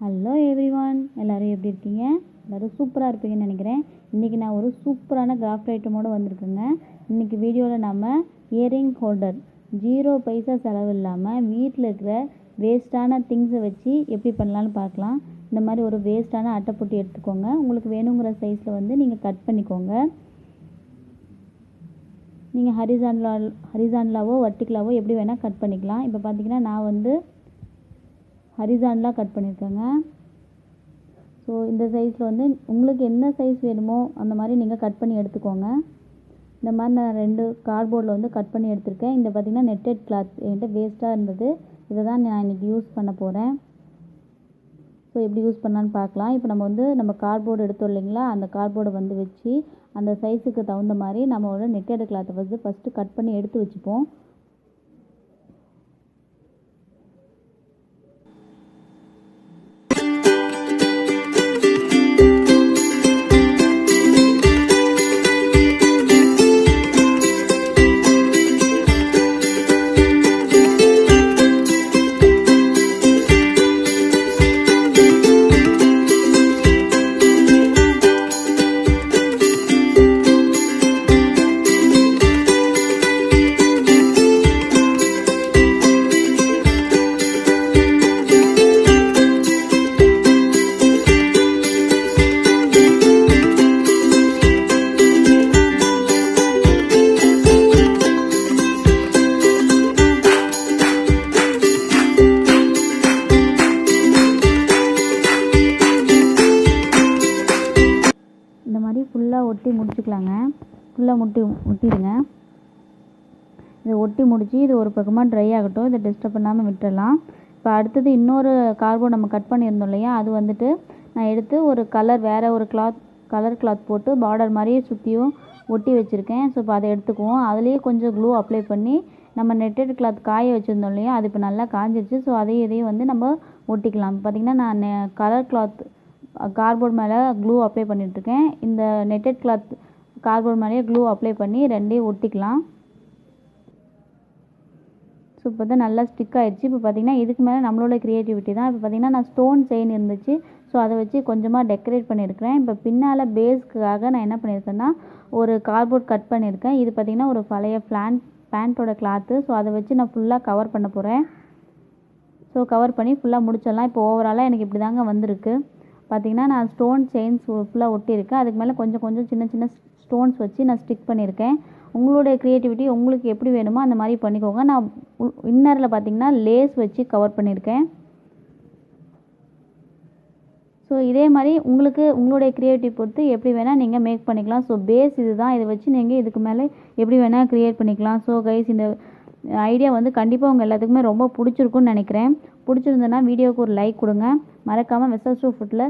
Hello everyone, எல்லோரும் எப்படி இருக்கீங்க? எல்லோரும் சூப்பராக இருப்பீங்கன்னு நினைக்கிறேன். இன்றைக்கி நான் ஒரு சூப்பரான கிராஃப்ட் ஐட்டமோடு வந்திருக்கேங்க. இன்றைக்கி வீடியோவில் நம்ம இயரிங் ஹோல்டர் 0 பைசா செலவு இல்லாமல் வீட்டில் இருக்கிற வேஸ்ட்டான திங்ஸை வச்சு எப்படி பண்ணலான்னு பார்க்கலாம். இந்த மாதிரி ஒரு வேஸ்ட்டான அட்டைப்பொட்டி எடுத்துக்கோங்க. உங்களுக்கு வேணுங்கிற சைஸில் நீங்கள் கட் பண்ணிக்கோங்க. நீங்கள் ஹரிசாண்டலாவோ வர்டிகலாவோ எப்படி வேணால் கட் பண்ணிக்கலாம். இப்போ பார்த்தீங்கன்னா நான் ஹரிசாண்டலாக கட் பண்ணியிருக்கேங்க. ஸோ இந்த சைஸில் உங்களுக்கு என்ன சைஸ் வேணுமோ அந்த மாதிரி நீங்கள் கட் பண்ணி எடுத்துக்கோங்க. இந்த மாதிரி நான் 2 கார்ட்போர்டில் கட் பண்ணி எடுத்திருக்கேன். இந்த பார்த்திங்கன்னா நெட்டட் கிளாத் என்கிட்ட வேஸ்ட்டாக இருந்தது. இதை தான் நான் இன்றைக்கி யூஸ் பண்ண போகிறேன். ஸோ எப்படி யூஸ் பண்ணலான்னு பார்க்கலாம். இப்போ நம்ம கார்ட்போர்டு எடுத்தோம் இல்லைங்களா, அந்த கார்ட்போர்டை வச்சு அந்த சைஸுக்கு தகுந்த மாதிரி நம்மளோட நெட்டட் கிளாத்தை ஃபஸ்ட்டு கட் பண்ணி எடுத்து வச்சுப்போம். இந்த மாதிரி ஃபுல்லாக ஒட்டி முடிச்சுக்கலாங்க. ஃபுல்லாக ஒட்டிடுங்க. இதை ஒட்டி முடித்து இது ஒரு பக்கமாக ட்ரை ஆகட்டும். இதை டிஸ்டர்ப் பண்ணாமல் விட்டுடலாம். இப்போ அடுத்தது இன்னொரு கார்ட்போர்ட் நம்ம கட் பண்ணியிருந்தோம் இல்லையா, அது நான் எடுத்து ஒரு வேறு ஒரு கலர் கிளாத் போட்டு பார்டர் மாதிரியே சுற்றியும் ஒட்டி வச்சுருக்கேன். ஸோ இப்போ அதை எடுத்துக்குவோம். அதுலேயே கொஞ்சம் க்ளூ அப்ளை பண்ணி நம்ம நெட்டட் கிளாத் காய வச்சுருந்தோம் இல்லையா, அது இப்போ நல்லா காஞ்சிருச்சு. ஸோ இதையும் நம்ம ஒட்டிக்கலாம். பார்த்திங்கன்னா நான் கலர் கிளாத் கார்ட்போர்ட் மேலே க்ளூ அப்ளை பண்ணிகிட்ருக்கேன். இந்த நெட்டட் கிளாத் கார்ட்போர்ட் மேலேயே க்ளூ அப்ளை பண்ணி ரெண்டையும் ஒட்டிக்கலாம். ஸோ இப்போ தான் நல்லா ஸ்டிக் ஆகிடுச்சு. இப்போ பார்த்திங்கன்னா இதுக்கு மேலே நம்மளோட க்ரியேட்டிவிட்டி தான். இப்போ பார்த்திங்கன்னா நான் ஸ்டோன் செயின் இருந்துச்சு. ஸோ அதை வச்சு கொஞ்சமாக டெக்கரேட் பண்ணியிருக்கிறேன். இப்போ பின்னால் பேஸ்க்காக நான் என்ன பண்ணியிருக்கேன்னா ஒரு கார்ட்போர்ட் கட் பண்ணியிருக்கேன். இது பார்த்திங்கன்னா ஒரு பழைய பேண்ட்டோட கிளாத்து. ஸோ அதை வச்சு நான் ஃபுல்லாக கவர் பண்ண போகிறேன். ஸோ கவர் பண்ணி ஃபுல்லாக முடிச்சிடலாம். இப்போ ஓவராலாக எனக்கு இப்படி தாங்க வந்திருக்கு. பார்த்திங்கன்னா நான் ஸ்டோன் செயின்ஸ் ஃபுல்லாக ஒட்டியிருக்கேன். அதுக்கு மேலே கொஞ்சம் சின்ன சின்ன ஸ்டோன்ஸ் வச்சு நான் ஸ்டிக் பண்ணியிருக்கேன். உங்களுடைய க்ரியேட்டிவிட்டி உங்களுக்கு எப்படி வேணுமோ அந்த மாதிரி பண்ணிக்கோங்க. நான் இன்னரில் பார்த்திங்கன்னா லேஸ் வச்சு கவர் பண்ணியிருக்கேன். ஸோ இதே மாதிரி உங்களுடைய க்ரியேட்டிவ் பொறுத்து எப்படி வேணால் நீங்கள் மேக் பண்ணிக்கலாம். ஸோ பேஸ் இது தான். இதை வச்சு நீங்கள் இதுக்கு மேலே எப்படி வேணால் க்ரியேட் பண்ணிக்கலாம். ஸோ கைஸ், இந்த ஐடியா கண்டிப்பாக உங்கள் எல்லாத்துக்குமே ரொம்ப பிடிச்சிருக்குன்னு நினைக்கிறேன். பிடிச்சிருந்ததுன்னா வீடியோவுக்கு ஒரு லைக் கொடுங்க. மறக்காமல் வெசல்ஸ் ஃபுட்டில்